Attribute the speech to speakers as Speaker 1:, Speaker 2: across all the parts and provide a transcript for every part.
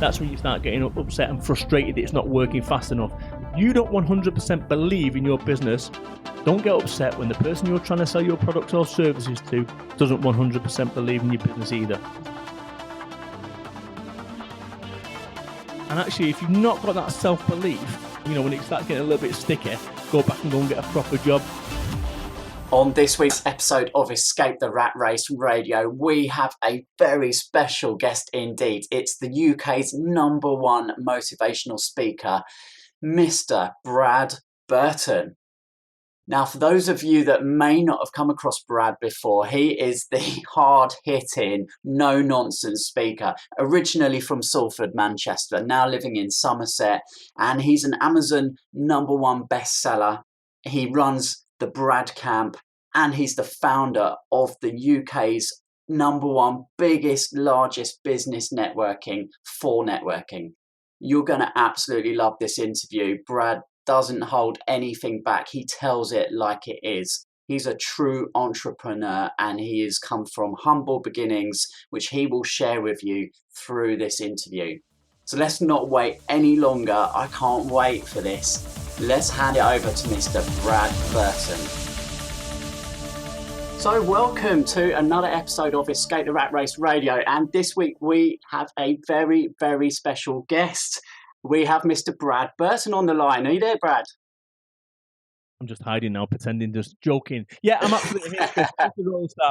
Speaker 1: that's when you start getting upset and frustrated that it's not working fast enough. If you don't 100% believe in your business, don't get upset when the person you're trying to sell your products or services to doesn't 100% believe in your business either. And actually, if you've not got that self-belief, when it starts getting a little bit sticky, go back and go and get a proper job.
Speaker 2: On this week's episode of Escape the Rat Race Radio, we have a very special guest indeed. It's the UK's #1 motivational speaker, Mr. Brad Burton. Now, for those of you that may not have come across Brad before, he is the hard-hitting, no-nonsense speaker, originally from Salford, Manchester, now living in Somerset, and he's an Amazon #1 bestseller. He runs the Brad Camp, and he's the founder of the UK's #1 biggest, largest business networking for networking. You're going to absolutely love this interview. Brad doesn't hold anything back. He tells it like it is. He's a true entrepreneur, and he has come from humble beginnings, which he will share with you through this interview. So let's not wait any longer. I can't wait for this. Let's hand it over to Mr. Brad Burton. So welcome to another episode of Escape the Rat Race Radio. And this week we have a very, very special guest. We have Mr. Brad Burton on the line. Are you there, Brad?
Speaker 1: I'm just hiding now, pretending, just joking. Yeah, I'm absolutely here.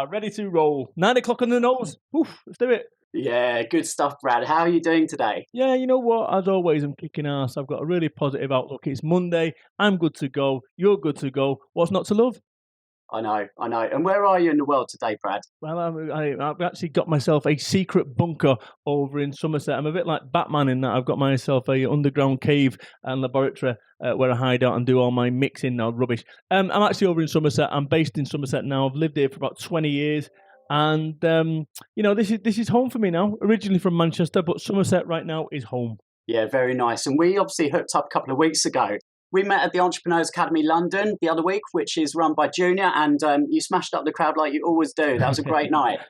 Speaker 1: Ready to roll. 9 o'clock on the nose. Oof, let's do it.
Speaker 2: Yeah, good stuff, Brad. How are you doing today?
Speaker 1: Yeah, you know what? As always, I'm kicking ass. I've got a really positive outlook. It's Monday. I'm good to go. You're good to go. What's not to love?
Speaker 2: I know. And where are you in the world today, Brad?
Speaker 1: Well, I've actually got myself a secret bunker over in Somerset. I'm a bit like Batman in that I've got myself a underground cave and laboratory where I hide out and do all my mixing now, rubbish. I'm actually over in Somerset. I'm based in Somerset now. I've lived here for about 20 years. And, this is home for me now. Originally from Manchester, but Somerset right now is home.
Speaker 2: Yeah, very nice. And we obviously hooked up a couple of weeks ago. We met at the Entrepreneurs Academy London the other week, which is run by Junior, and you smashed up the crowd like you always do. That was a great night.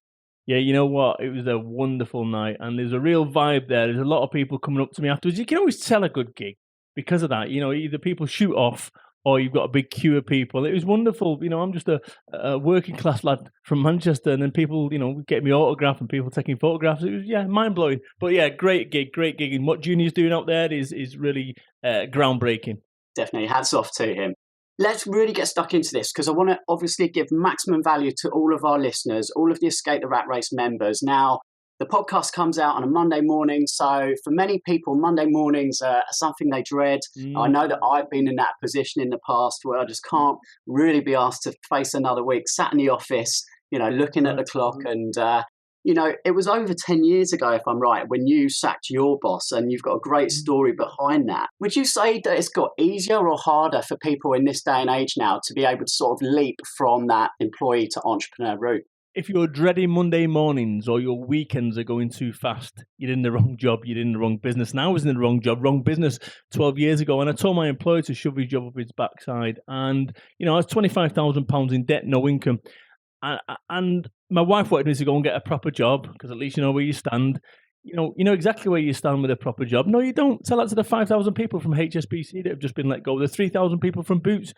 Speaker 1: Yeah, you know what? It was a wonderful night, and there's a real vibe there. There's a lot of people coming up to me afterwards. You can always tell a good gig because of that. Either people shoot off or you've got a big queue of people. It was wonderful. I'm just a working class lad from Manchester, and then people, getting me autograph and people taking photographs. It was, mind blowing. But yeah, great gig. And what Junior's doing out there is really groundbreaking.
Speaker 2: Definitely, hats off to him. Let's really get stuck into this because I want to obviously give maximum value to all of our listeners, all of the Escape the Rat Race members. Now, the podcast comes out on a Monday morning, so for many people, Monday mornings are something they dread. I know that I've been in that position in the past where I just can't really be asked to face another week, sat in the office, looking at the clock and... it was over 10 years ago, if I'm right, when you sacked your boss, and you've got a great story behind that. Would you say that it's got easier or harder for people in this day and age now to be able to sort of leap from that employee to entrepreneur route?
Speaker 1: If you're dreading Monday mornings or your weekends are going too fast, you're in the wrong job, you're in the wrong business. And I was in the wrong job, wrong business 12 years ago. And I told my employer to shove his job up his backside. And, I was £25,000 in debt, no income. And my wife wanted me to go and get a proper job because at least you know where you stand. You know exactly where you stand with a proper job. No, you don't. Tell that to the 5,000 people from HSBC that have just been let go. The 3,000 people from Boots.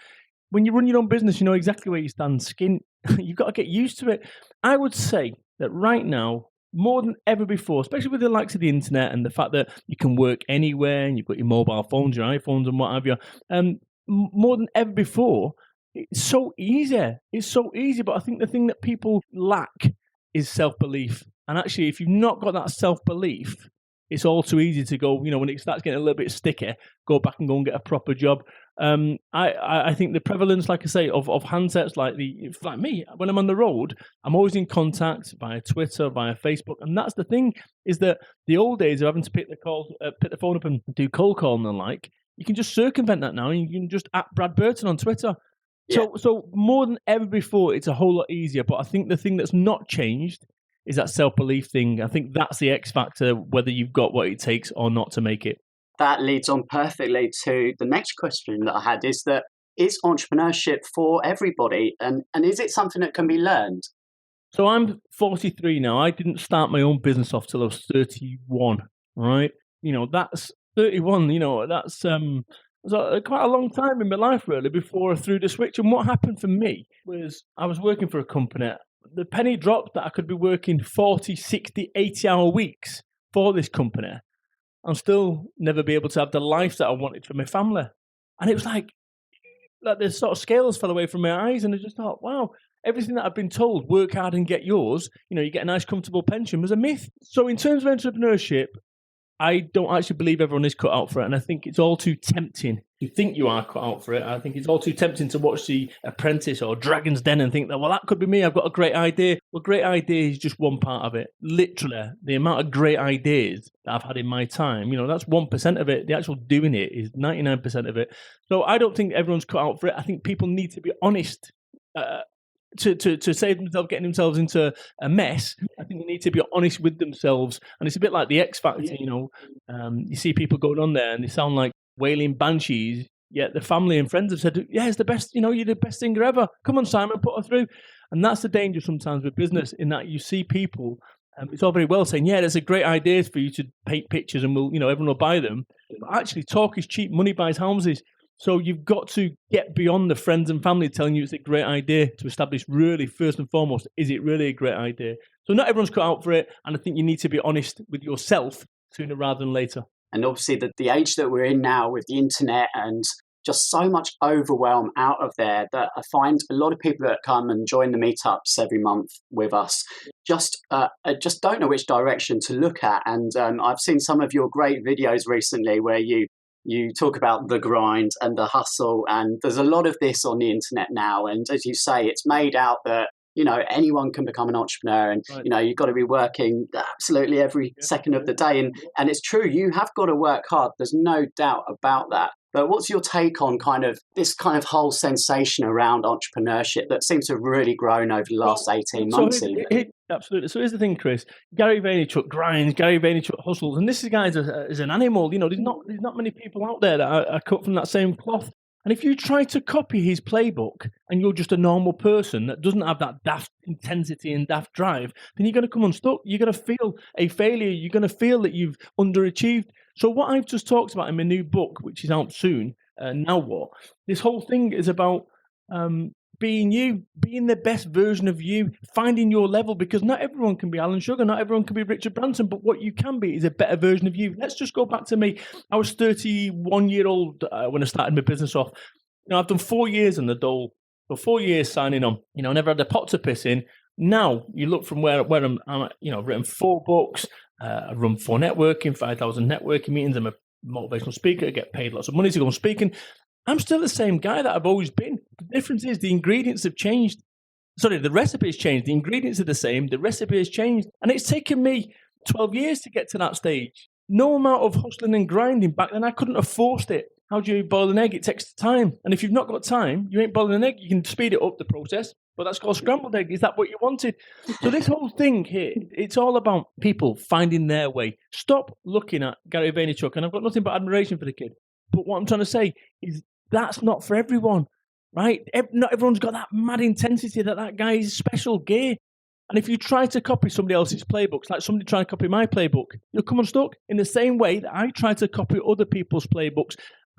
Speaker 1: When you run your own business, you know exactly where you stand. Skin, you've got to get used to it. I would say that right now, more than ever before, especially with the likes of the internet and the fact that you can work anywhere and you've got your mobile phones, your iPhones and what have you, more than ever before, it's so easy. It's so easy. But I think the thing that people lack is self-belief. And actually, if you've not got that self-belief, it's all too easy to go, when it starts getting a little bit sticky, go back and go and get a proper job. I think the prevalence, like I say, of handsets like me, when I'm on the road, I'm always in contact via Twitter, via Facebook. And that's the thing, is that the old days of having to pick the phone up and do cold calling and the like, you can just circumvent that now. And you can just at Brad Burton on Twitter. Yeah. So more than ever before, it's a whole lot easier. But I think the thing that's not changed is that self-belief thing. I think that's the X factor, whether you've got what it takes or not to make it.
Speaker 2: That leads on perfectly to the next question that I had, is entrepreneurship for everybody? And is it something that can be learned?
Speaker 1: So I'm 43 now. I didn't start my own business off till I was 31, right? that's 31. That's quite a long time in my life, really, before I threw the switch. And what happened for me was I was working for a company. The penny dropped that I could be working 40, 60, 80-hour weeks for this company and still never be able to have the life that I wanted for my family. And it was like the sort of scales fell away from my eyes, and I just thought, wow, everything that I've been told, work hard and get yours, you get a nice, comfortable pension, was a myth. So in terms of entrepreneurship, I don't actually believe everyone is cut out for it, and I think it's all too tempting to think you are cut out for it. I think it's all too tempting to watch The Apprentice or Dragon's Den and think that could be me. I've got a great idea. Well, great idea is just one part of it. Literally, the amount of great ideas that I've had in my time, that's 1% of it. The actual doing it is 99% of it. So I don't think everyone's cut out for it. I think people need to be honest. To save themselves, getting themselves into a mess, I think they need to be honest with themselves. And it's a bit like the X Factor, you see people going on there and they sound like wailing banshees, yet the family and friends have said, yeah, it's the best, you're the best singer ever. Come on, Simon, put her through. And that's the danger sometimes with business, in that you see people, it's all very well saying, yeah, there's a great idea for you to paint pictures and everyone will buy them. But actually, talk is cheap, money buys houses. So you've got to get beyond the friends and family telling you it's a great idea to establish, really, first and foremost, is it really a great idea? So not everyone's cut out for it, and I think you need to be honest with yourself sooner rather than later.
Speaker 2: And obviously the age that we're in now with the internet and just so much overwhelm out of there, that I find a lot of people that come and join the meetups every month with us just don't know which direction to look at. And I've seen some of your great videos recently where you talk about the grind and the hustle, and there's a lot of this on the internet now. And as you say, it's made out that, anyone can become an entrepreneur, and, right, you've got to be working absolutely every second of the day. And it's true, you have got to work hard. There's no doubt about that. But what's your take on this whole sensation around entrepreneurship that seems to have really grown over the last 18 months?
Speaker 1: Absolutely. So here's the thing, Chris. Gary Vaynerchuk grinds, Gary Vaynerchuk hustles, and this guy is an animal. There's not many people out there that are cut from that same cloth. And if you try to copy his playbook and you're just a normal person that doesn't have that daft intensity and daft drive, then you're going to come unstuck. You're going to feel a failure. You're going to feel that you've underachieved. So what I've just talked about in my new book, which is out soon, Now What? This whole thing is about being you, being the best version of you, finding your level, because not everyone can be Alan Sugar, not everyone can be Richard Branson, but what you can be is a better version of you. Let's just go back to me. I was 31-year-old when I started my business off. I've done 4 years on the dole, so 4 years signing on. I never had a pot to piss in. Now you look from where I'm at, I've written 4 books, I run 4 networking, 5,000 networking meetings. I'm a motivational speaker, I get paid lots of money to go on speaking. I'm still the same guy that I've always been. The difference is the ingredients have changed. Sorry, the recipe has changed. The ingredients are the same. The recipe has changed. And it's taken me 12 years to get to that stage. No amount of hustling and grinding back then, I couldn't have forced it. How do you boil an egg? It takes time. And if you've not got time, you ain't boiling an egg. You can speed it up, the process. But that's called scrambled egg. Is that what you wanted? So this whole thing here, it's all about people finding their way. Stop looking at Gary Vaynerchuk. And I've got nothing but admiration for the kid. But what I'm trying to say is, that's not for everyone, right? Not everyone's got that mad intensity that guy is special gear. And if you try to copy somebody else's playbooks, like somebody trying to copy my playbook, you'll come unstuck in the same way that I try to copy other people's playbooks.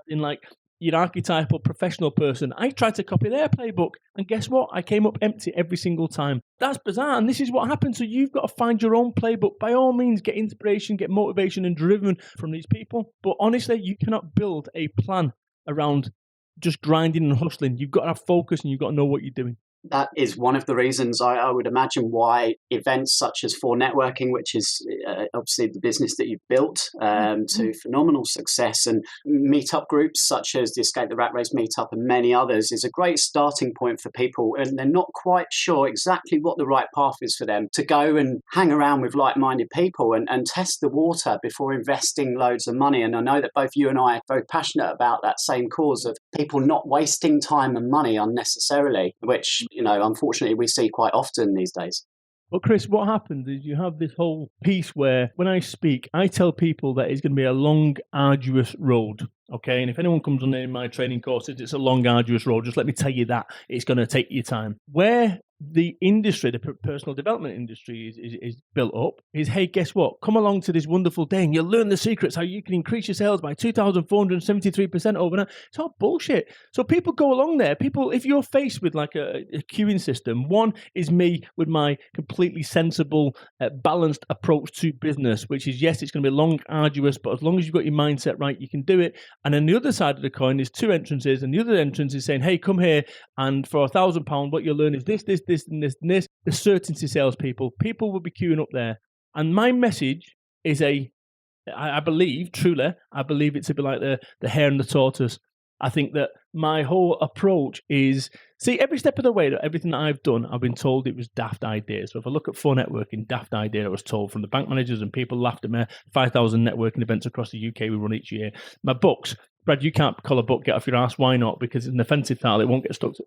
Speaker 1: In like your archetypal professional person, I tried to copy their playbook, and guess what? I came up empty every single time. That's bizarre, and this is what happens. So you've got to find your own playbook. By all means, get inspiration, get motivation and driven from these people. But honestly, you cannot build a plan around just grinding and hustling. You've got to have focus, and you've got to know what you're doing.
Speaker 2: That is one of the reasons I would imagine why events such as For Networking, which is obviously the business that you've built to phenomenal success, and meetup groups such as the Escape the Rat Race meetup and many others, is a great starting point for people, and they're not quite sure exactly what the right path is for them, to go and hang around with like-minded people and test the water before investing loads of money. And I know that both you and I are very passionate about that same cause of people not wasting time and money unnecessarily, which unfortunately we see quite often these days.
Speaker 1: Well, Chris, what happens is you have this whole piece where when I speak, I tell people that it's going to be a long, arduous road. Okay, and if anyone comes on in my training courses, it's a long, arduous road. Just let me tell you that it's going to take you time. Where the industry, the personal development industry, is built up is, hey, guess what? Come along to this wonderful day, and you'll learn the secrets how you can increase your sales by 2,473% overnight. It's all bullshit. So people go along there. People, if you're faced with like a queuing system, one is me with my completely sensible, balanced approach to business, which is, yes, it's going to be long, arduous, but as long as you've got your mindset right, you can do it. And then the other side of the coin is two entrances, and the other entrance is saying, hey, come here, and for £1,000, what you'll learn is this, and this. The certainty salespeople, people will be queuing up there. And my message is I believe, truly, I believe it's a bit like the hare and the tortoise. I think that my whole approach is, see, every step of the way, everything that I've done, I've been told it was daft ideas. So if I look at Flow Networking, daft idea I was told from the bank managers, and people laughed at me. 5,000 networking events across the UK we run each year. My books, Brad, you can't call a book Get Off Your Ass. Why not? Because it's an offensive title. It won't get stocked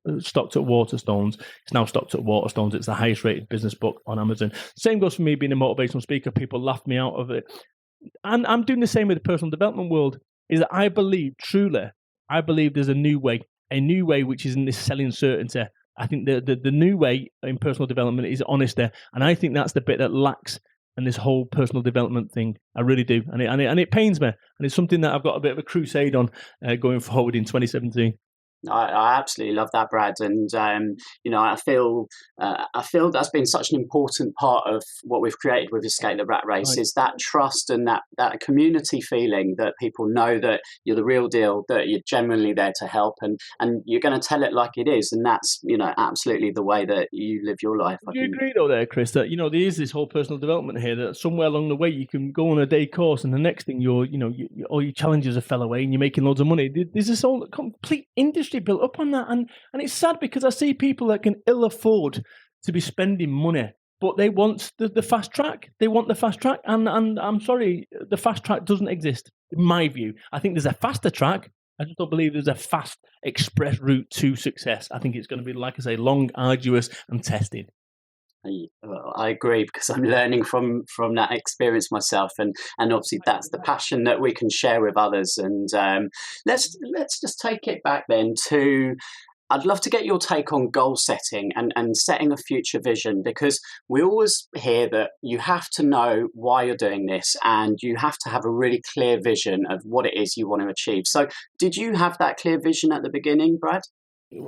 Speaker 1: at Waterstones. It's now stocked at Waterstones. It's the highest rated business book on Amazon. Same goes for me being a motivational speaker. People laughed me out of it. And I'm doing the same with the personal development world, is that I believe, truly, there's a new way which isn't this selling certainty. I think the new way in personal development is honesty. And I think that's the bit that lacks in this whole personal development thing. I really do. And it pains me. And it's something that I've got a bit of a crusade on going forward in 2017.
Speaker 2: I absolutely love that, Brad, and I feel that's been such an important part of what we've created with Escape the Rat Race, right, is that trust and that community feeling that people know that you're the real deal, that you're genuinely there to help, and you're going to tell it like it is, and that's absolutely the way that you live your life.
Speaker 1: Do you agree though, there, Chris, that there is this whole personal development here, that somewhere along the way you can go on a day course, and the next thing all your challenges have fell away, and you're making loads of money. There's this whole complete industry built up on that, and it's sad because I see people that can ill afford to be spending money, but they want the fast track. They want the fast track, and I'm sorry, the fast track doesn't exist in my view. I think there's a faster track. I just don't believe there's a fast express route to success. I think it's going to be, like I say, long, arduous, and tested.
Speaker 2: I agree, because I'm learning from that experience myself, and obviously that's the passion that we can share with others. And let's just take it back then to, I'd love to get your take on goal setting and setting a future vision, because we always hear that you have to know why you're doing this, and you have to have a really clear vision of what it is you want to achieve. So did you have that clear vision at the beginning, Brad?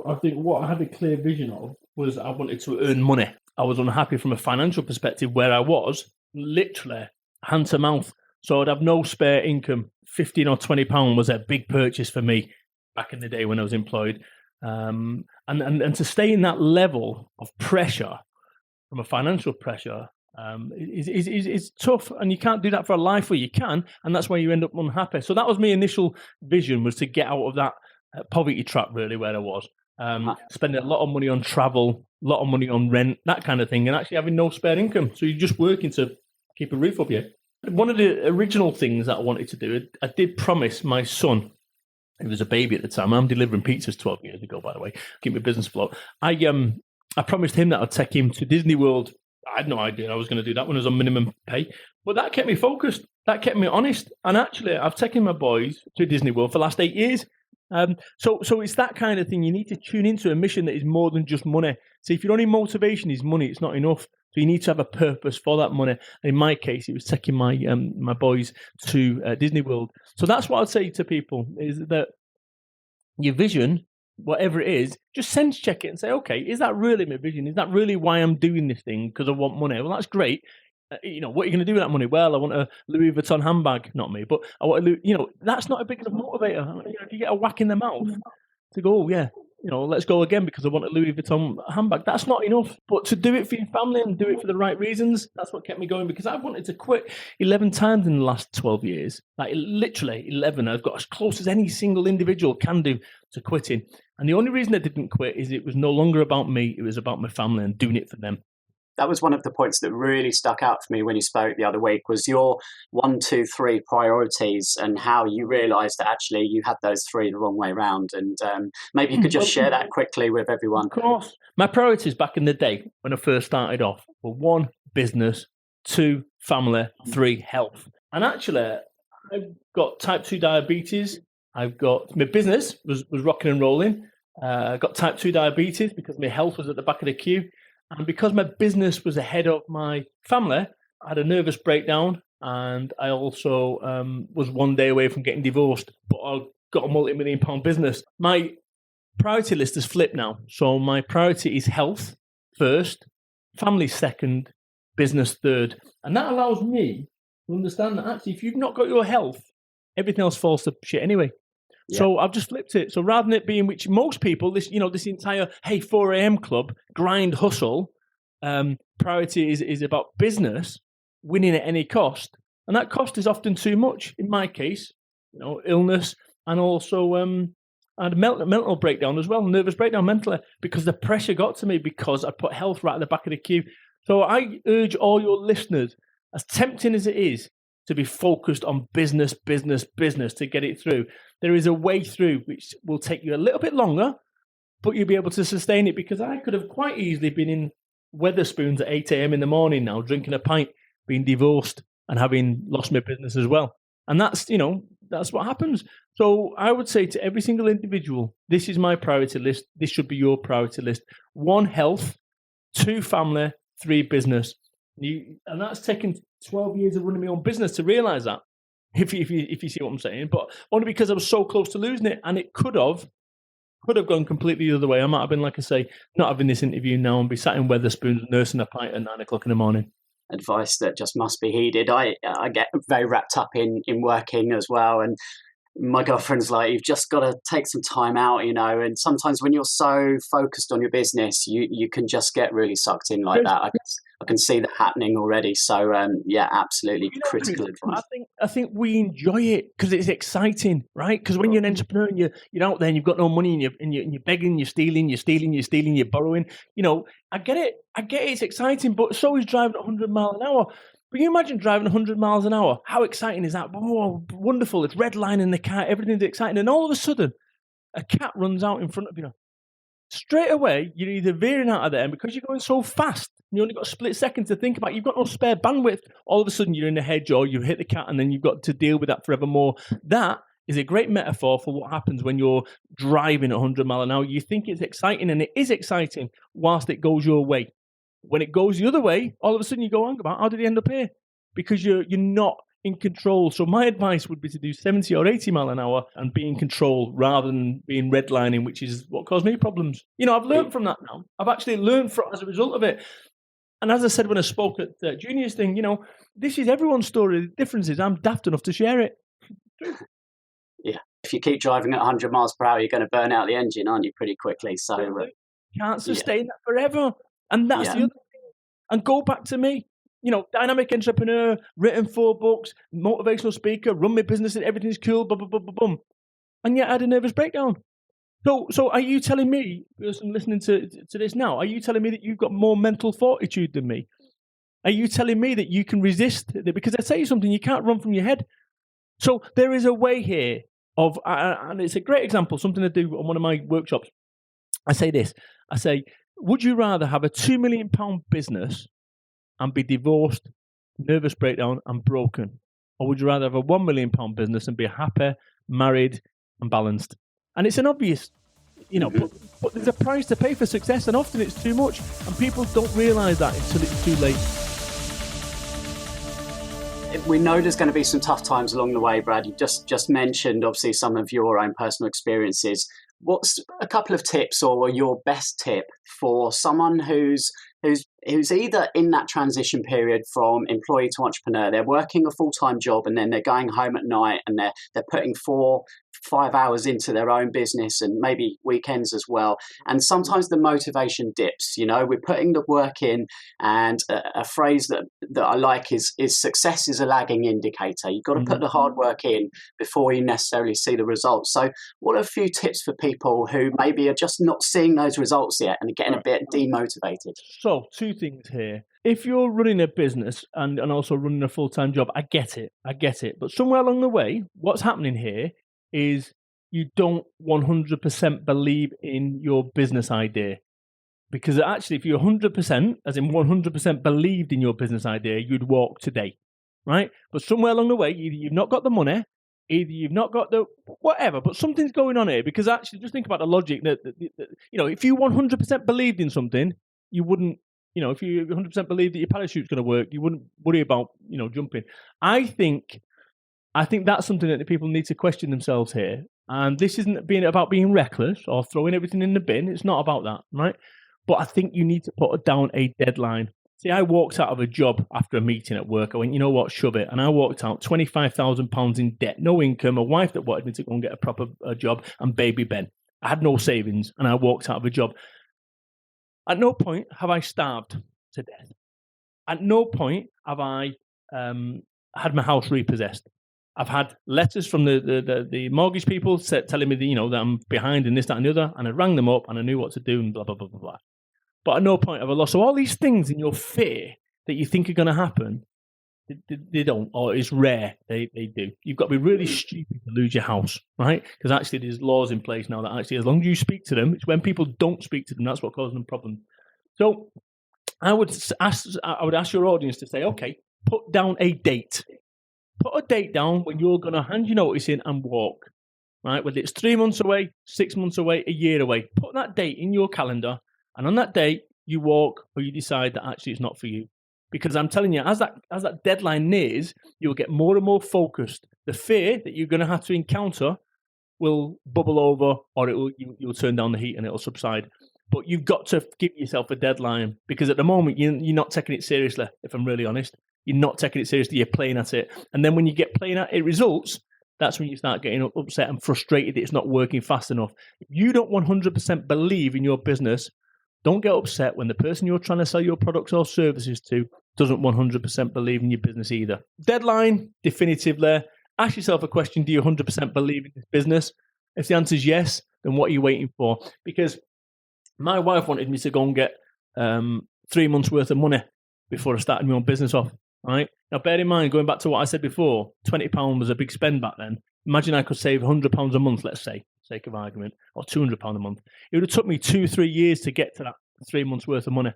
Speaker 1: I think what I had a clear vision of was I wanted to earn money. I was unhappy from a financial perspective where I was, literally hand to mouth. So I'd have no spare income. £15 or £20 was a big purchase for me back in the day when I was employed. And to stay in that level of pressure, from a financial pressure, is tough. And you can't do that for a life where you can. And that's why you end up unhappy. So that was my initial vision, was to get out of that poverty trap, really, where I was. Spending a lot of money on travel, a lot of money on rent, that kind of thing, and actually having no spare income. So you're just working to keep a roof over you. One of the original things that I wanted to do, I did promise my son, he was a baby at the time. I'm delivering pizzas 12 years ago, by the way, keep my business afloat. I promised him that I'd take him to Disney World. I had no idea I was going to do that when I was on minimum pay, but that kept me focused. That kept me honest. And actually, I've taken my boys to Disney World for the last 8 years. So it's that kind of thing. You need to tune into a mission that is more than just money. So if your only motivation is money, it's not enough. So you need to have a purpose for that money. And in my case, it was taking my my boys to Disney World. So that's what I'd say to people, is that your vision, whatever it is, just sense check it and say, okay, is that really my vision? Is that really why I'm doing this thing? Because I want money. Well, that's great. What are you going to do with that money? Well, I want a Louis Vuitton handbag. Not me, but I want that's not a big enough motivator. If you get a whack in the mouth to go, oh, yeah, let's go again because I want a Louis Vuitton handbag, that's not enough. But to do it for your family and do it for the right reasons, that's what kept me going, because I've wanted to quit 11 times in the last 12 years. Like literally 11. I've got as close as any single individual can do to quitting. And the only reason I didn't quit is it was no longer about me. It was about my family and doing it for them.
Speaker 2: That was one of the points that really stuck out for me when you spoke the other week, was your 1, 2, 3 priorities, and how you realised that actually you had those 3 the wrong way around. And maybe you could just share that quickly with everyone.
Speaker 1: Of course. My priorities back in the day when I first started off were 1, business, 2, family, 3, health. And actually, I've got type 2 diabetes. I've got my business was rocking and rolling. I got type 2 diabetes because my health was at the back of the queue. And because my business was ahead of my family, I had a nervous breakdown. And I also was one day away from getting divorced, but I got a multi-million-pound business. My priority list is flipped now. So my priority is health first, family second, business third. And that allows me to understand that actually, if you've not got your health, everything else falls to shit anyway. Yeah. So I've just flipped it. So rather than it being, which most people, this entire, 4 a.m. club, grind, hustle, priority is about business, winning at any cost. And that cost is often too much. In my case, illness, and also I had a mental breakdown as well, nervous breakdown mentally, because the pressure got to me because I put health right at the back of the queue. So I urge all your listeners, as tempting as it is, to be focused on business, to get it through. There is a way through which will take you a little bit longer, but you'll be able to sustain it, because I could have quite easily been in Wetherspoons at 8 a.m. in the morning now, drinking a pint, being divorced and having lost my business as well. And that's what happens. So I would say to every single individual, this is my priority list. This should be your priority list. 1, health, 2, family, 3, business. And that's taken 12 years of running my own business to realize that, if you see what I'm saying. But only because I was so close to losing it, and it could have gone completely the other way. I might have been, like I say, not having this interview now and be sat in Wetherspoons nursing a pint at 9 o'clock in the morning.
Speaker 2: Advice that just must be heeded. I get very wrapped up in working as well, and my girlfriend's like, you've just got to take some time out, and sometimes when you're so focused on your business, you can just get really sucked in like that. I can see that happening already. So absolutely critical advice.
Speaker 1: I think we enjoy it because it's exciting, right? Because when you're an entrepreneur and you're out there and you've got no money and you're begging, you're stealing, you're borrowing. I get it. It's exciting, but so is driving at 100 miles an hour. Can you imagine driving 100 miles an hour? How exciting is that? Oh, wonderful. It's redlining the car. Everything's exciting. And all of a sudden, a cat runs out in front of you. Straight away, you're either veering out of there, and because you're going so fast, you only got a split second to think about it, you've got no spare bandwidth. All of a sudden, you're in a hedge or you've hit the cat, and then you've got to deal with that forevermore. That is a great metaphor for what happens when you're driving at 100 miles an hour. You think it's exciting, and it is exciting whilst it goes your way. When it goes the other way, all of a sudden you go, how did he end up here? Because you're not in control. So my advice would be to do 70 or 80 mile an hour and be in control rather than being redlining, which is what caused me problems. I've learned from that now. I've actually learned as a result of it. And as I said when I spoke at the Juniors thing, this is everyone's story. The difference is I'm daft enough to share it.
Speaker 2: Yeah. If you keep driving at 100 miles per hour, you're going to burn out the engine, aren't you, pretty quickly? So
Speaker 1: can't sustain that forever. And that's the other thing. And go back to me. Dynamic entrepreneur, written 4 books, motivational speaker, run my business and everything's cool, blah, blah, blah, blah, blah. And yet I had a nervous breakdown. So are you telling me, person listening to this now, are you telling me that you've got more mental fortitude than me? Are you telling me that you can resist? Because I tell you something, you can't run from your head. So there is a way here of, and it's a great example, something to do on one of my workshops. I say this, would you rather have a £2 million business and be divorced, nervous breakdown, and broken? Or would you rather have a £1 million business and be happy, married, and balanced? And it's an obvious, but there's a price to pay for success, and often it's too much, and people don't realise that until it's too late.
Speaker 2: We know there's going to be some tough times along the way, Brad. You just mentioned, obviously, some of your own personal experiences. What's a couple of tips or your best tip for someone who's either in that transition period from employee to entrepreneur? They're working a full-time job and then they're going home at night and they're putting 4-5 hours into their own business and maybe weekends as well. And sometimes the motivation dips, we're putting the work in, and a phrase that I like is success is a lagging indicator. You've got to put the hard work in before you necessarily see the results. So what are a few tips for people who maybe are just not seeing those results yet and are getting a bit demotivated?
Speaker 1: So 2 things here. If you're running a business and also running a full-time job, I get it. But somewhere along the way, what's happening here is you don't 100% believe in your business idea. Because actually, if you're 100%, as in 100% believed in your business idea, you'd walk today, right? But somewhere along the way, either you've not got the money, Either you've not got the whatever, but something's going on here. Because actually, just think about the logic that if you 100% believed in something, you wouldn't. If you 100% believe that your parachute's going to work, you wouldn't worry about jumping. I think that's something that the people need to question themselves here. And this isn't about being reckless or throwing everything in the bin. It's not about that, right? But I think you need to put down a deadline. See, I walked out of a job after a meeting at work. I went, you know what, shove it. And I walked out £25,000 in debt, no income, a wife that wanted me to go and get a proper job, and baby Ben. I had no savings, and I walked out of a job. At no point have I starved to death. At no point have I had my house repossessed. I've had letters from the mortgage people telling me that I'm behind in this, that, and the other, and I rang them up and I knew what to do and blah, blah, blah, blah, blah. But at no point have I lost. So all these things in your fear that you think are going to happen, they don't, or it's rare they do. You've got to be really stupid to lose your house, right? Because actually there's laws in place now that actually as long as you speak to them, it's when people don't speak to them, that's what causes them problems. So I would ask your audience to say, okay, put down a date. Put a date down when you're going to hand your notice in and walk, right? Whether it's 3 months away, 6 months away, a year away. Put that date in your calendar. And on that day, you walk or you decide that actually it's not for you. Because I'm telling you, as that deadline nears, you'll get more and more focused. The fear that you're going to have to encounter will bubble over, or you'll turn down the heat and it'll subside. But you've got to give yourself a deadline, because at the moment, you're not taking it seriously, if I'm really honest. You're not taking it seriously, you're playing at it. And then when you get playing at it results, that's when you start getting upset and frustrated that it's not working fast enough. If you don't 100% believe in your business, don't get upset when the person you're trying to sell your products or services to doesn't 100% believe in your business either. Deadline, definitively. Ask yourself a question, do you 100% believe in this business? If the answer is yes, then what are you waiting for? Because my wife wanted me to go and get 3 months worth of money before I started my own business off, right? Now, bear in mind, going back to what I said before, £20 was a big spend back then. Imagine I could save £100 a month, let's say, for sake of argument, or £200 a month. It would have took me 2-3 years to get to that 3 months worth of money.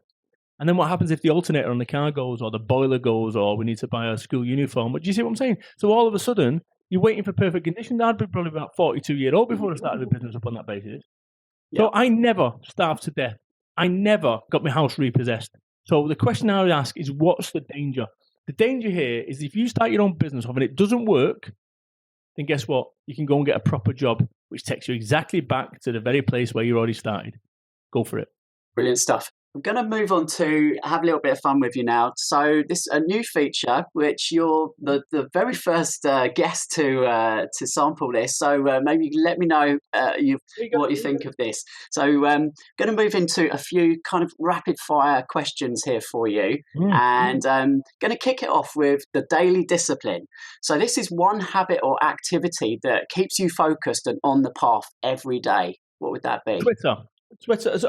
Speaker 1: And then what happens if the alternator on the car goes, or the boiler goes, or we need to buy a school uniform? But do you see what I'm saying? So all of a sudden, you're waiting for perfect conditions. I'd be probably about 42 years old before I started the business up on that basis. Yeah. So I never starved to death. I never got my house repossessed. So the question I would ask is, what's the danger? The danger here is if you start your own business off and it doesn't work, then guess what? You can go and get a proper job, which takes you exactly back to the very place where you already started. Go for it.
Speaker 2: Brilliant stuff. I'm going to move on to have a little bit of fun with you now. So this a new feature, which you're the very first guest to sample this. So maybe let me know what you think of this. So going to move into a few kind of rapid fire questions here for you. And going to kick it off with the daily discipline. So this is one habit or activity that keeps you focused and on the path every day. What would that be?
Speaker 1: Twitter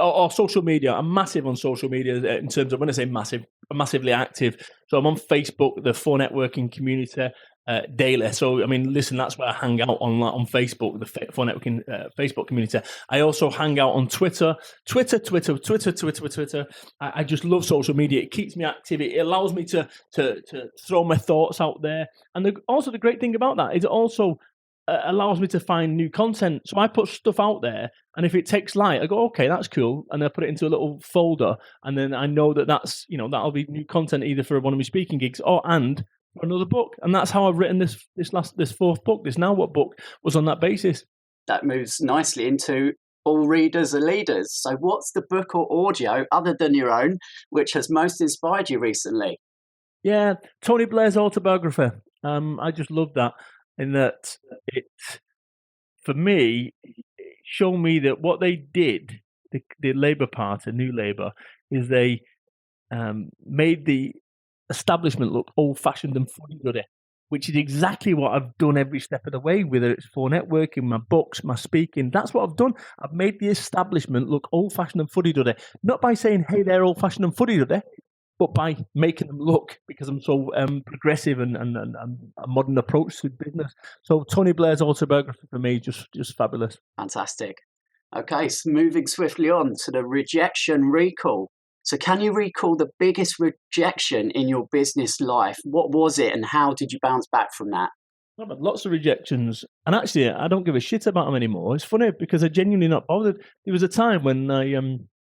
Speaker 1: or social media. I'm massive on social media in terms of, when I say massive, I'm massively active. So I'm on Facebook, the 4 networking community, daily. So, I mean, listen, that's where I hang out on Facebook, the 4 networking Facebook community. I also hang out on Twitter. I just love social media. It keeps me active. It allows me to throw my thoughts out there. And also the great thing about that is it also allows me to find new content. So I put stuff out there, and if it takes light, I go, okay, that's cool, and I put it into a little folder, and then I know that's that'll be new content either for one of my speaking gigs and for another book. And that's how I've written this 4th book. This Now What book was on that basis.
Speaker 2: That moves nicely into all readers are leaders. So what's the book or audio other than your own which has most inspired you recently?
Speaker 1: Yeah, Tony Blair's autobiography. I just love that. In that it, for me, showed me that what they did, the Labour Party, New Labour, is they made the establishment look old-fashioned and fuddy-duddy, which is exactly what I've done every step of the way, whether it's for networking, my books, my speaking. That's what I've done. I've made the establishment look old-fashioned and fuddy-duddy, not by saying, hey, they're old-fashioned and fuddy-duddy, but by making them look, because I'm so progressive and a modern approach to business. So Tony Blair's autobiography for me, just fabulous.
Speaker 2: Fantastic. Okay, so moving swiftly on to the rejection recall. So can you recall the biggest rejection in your business life? What was it and how did you bounce back from that?
Speaker 1: I've had lots of rejections, and actually, I don't give a shit about them anymore. It's funny because I'm genuinely not bothered. There was a time when I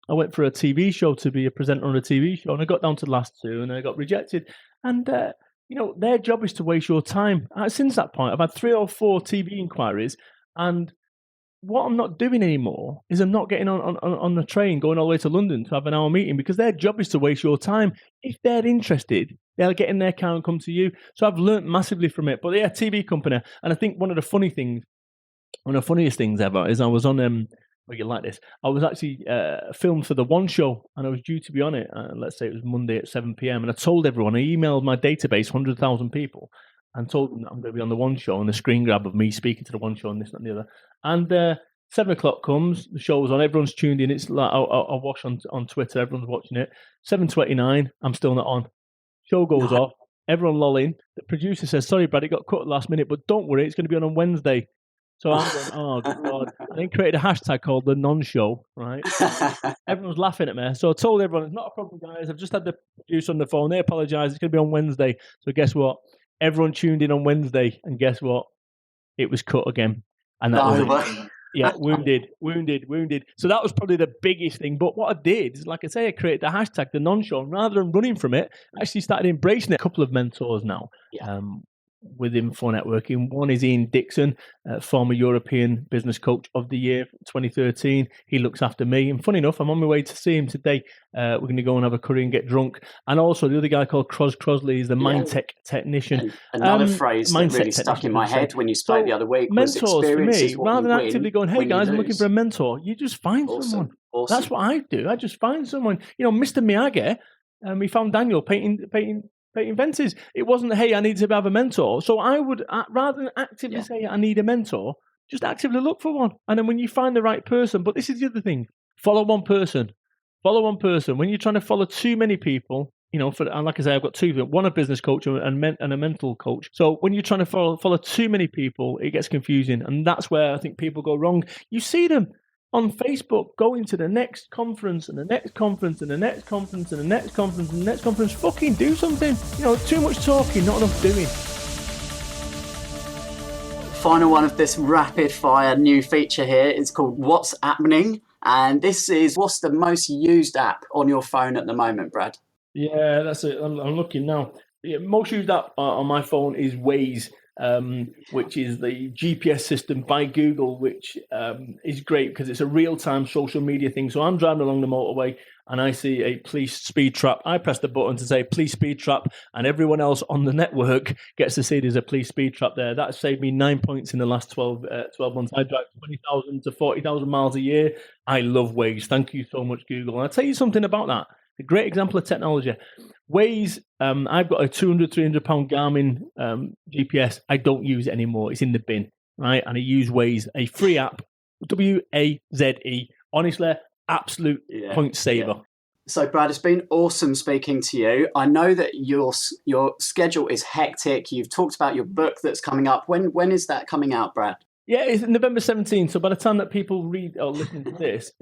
Speaker 1: went for a TV show to be a presenter on a TV show, and I got down to the last two, and I got rejected. And their job is to waste your time. Since that point, I've had 3 or 4 TV inquiries, and what I'm not doing anymore is I'm not getting on the train going all the way to London to have an hour meeting, because their job is to waste your time. If they're interested, they'll get in their car and come to you. So I've learnt massively from it. But yeah, TV company. And I think one of the funniest things ever is I was on, you like this, I was actually filmed for the One Show, and I was due to be on it. Let's say it was Monday at 7 p.m. And I told everyone, I emailed my database, 100,000 people, and told them that I'm going to be on the One Show, and the screen grab of me speaking to the One Show and this, that, and the other. And 7 o'clock comes, the show's on, everyone's tuned in. It's like I'll watch on Twitter, everyone's watching it. 7:29, I'm still not on. Show goes off, everyone lolling. The producer says, "Sorry, Brad, it got cut at the last minute, but don't worry, it's going to be on Wednesday." So I'm going, "Oh, good God." I then created a hashtag called the non-show, right? Everyone's laughing at me. So I told everyone, "It's not a problem, guys. I've just had the producer on the phone. They apologise. It's going to be on Wednesday." So guess what? Everyone tuned in on Wednesday, and guess what? It was cut again. And that was it. Yeah, wounded. So that was probably the biggest thing. But what I did is, like I say, I created the hashtag, the non-show, and rather than running from it, I actually started embracing it. A couple of mentors now within For Networking. One is Ian Dixon, former European Business Coach of the Year 2013. He looks after me. And funny enough, I'm on my way to see him today. We're going to go and have a curry and get drunk. And also the other guy called Crosley is the Mindtech technician.
Speaker 2: And another phrase that really stuck in my head when you spoke the other week was
Speaker 1: mentors for me. Rather than actively going, "Hey guys, I'm looking for a mentor," you just find someone.
Speaker 2: Awesome.
Speaker 1: That's what I do. I just find someone. Mr. Miyagi, we found Daniel painting fences. It wasn't, "Hey, I need to have a mentor." So I would, rather than actively say I need a mentor, just actively look for one. And then when you find the right person, but this is the other thing, follow one person. When you're trying to follow too many people, and like I say, I've got 2, one a business coach and a mental coach. So when you're trying to follow too many people, it gets confusing. And that's where I think people go wrong. You see them on Facebook going to the next conference and the next conference and the next conference and the next conference and the next conference. Fucking do something. Too much talking, not enough doing.
Speaker 2: Final one of this rapid fire new feature here is called What's Happening. And this is, what's the most used app on your phone at the moment, Brad?
Speaker 1: Yeah, that's it. I'm looking now. The most used app on my phone is Waze, which is the GPS system by Google, which is great because it's a real-time social media thing. So I'm driving along the motorway and I see a police speed trap. I press the button to say police speed trap, and everyone else on the network gets to see there's a police speed trap there. That saved me 9 points in the last 12 months. I drive 20,000 to 40,000 miles a year. I love Waze. Thank you so much, Google. And I'll tell you something about that. A great example of technology. Waze, I've got a 200, 300 pound Garmin GPS. I don't use it anymore. It's in the bin, right? And I use Waze, a free app, WAZE. Honestly, absolute point saver.
Speaker 2: So, Brad, it's been awesome speaking to you. I know that your schedule is hectic. You've talked about your book that's coming up. When is that coming out, Brad?
Speaker 1: Yeah, it's November 17th. So by the time that people read or listen to this,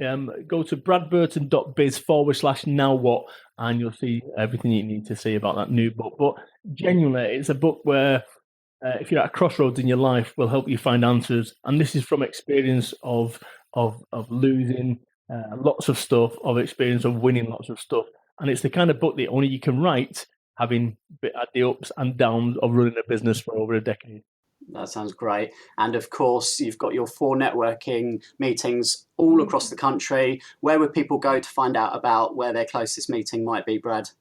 Speaker 1: go to bradburton.biz/now what, and you'll see everything you need to see about that new book. But genuinely, it's a book where if you're at a crossroads in your life, will help you find answers. And this is from experience of losing lots of stuff, of experience of winning lots of stuff. And it's the kind of book that only you can write having had the ups and downs of running a business for over a decade.
Speaker 2: That sounds great. And of course, you've got your For Networking meetings all across the country. Where would people go to find out about where their closest meeting might be, Brad?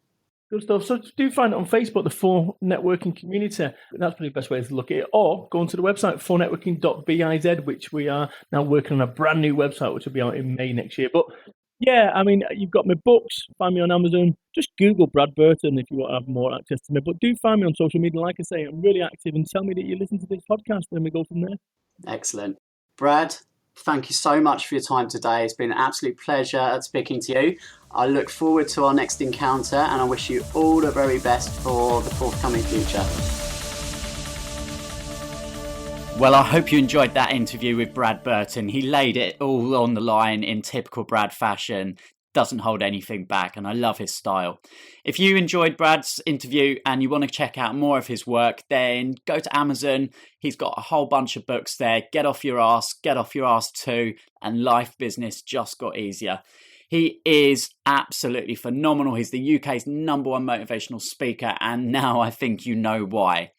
Speaker 1: Good stuff. So do find it on Facebook, the For Networking community. That's probably the best way to look at it. Or go onto the website, fornetworking.biz, which we are now working on a brand new website, which will be out in May next year. But yeah, I mean, you've got my books. Find me on Amazon. Just Google Brad Burton if you want to have more access to me. But do find me on social media. Like I say, I'm really active, and tell me that you listen to this podcast, and we go from there.
Speaker 2: Excellent. Brad, thank you so much for your time today. It's been an absolute pleasure speaking to you. I look forward to our next encounter, and I wish you all the very best for the forthcoming future. Well, I hope you enjoyed that interview with Brad Burton. He laid it all on the line in typical Brad fashion. doesn't hold anything back, and I love his style. If you enjoyed Brad's interview and you want to check out more of his work, then go to Amazon. He's got a whole bunch of books there. Get Off Your Ass, Get Off Your Ass 2, and Life Business Just Got Easier. He is absolutely phenomenal. He's the UK's #1 motivational speaker, and now I think you know why.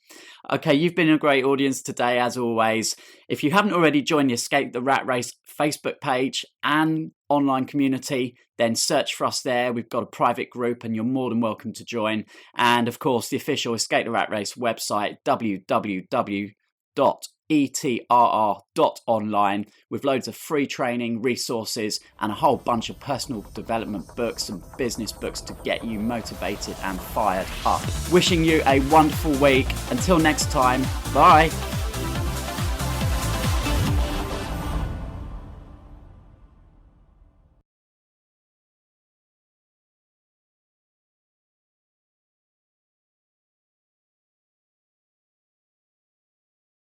Speaker 2: Okay, you've been a great audience today, as always. If you haven't already joined the Escape the Rat Race Facebook page and online community, then search for us there. We've got a private group and you're more than welcome to join. And of course, the official Escape the Rat Race website, www.etrr.online, with loads of free training, resources, and a whole bunch of personal development books and business books to get you motivated and fired up. Wishing you a wonderful week. Until next time, bye.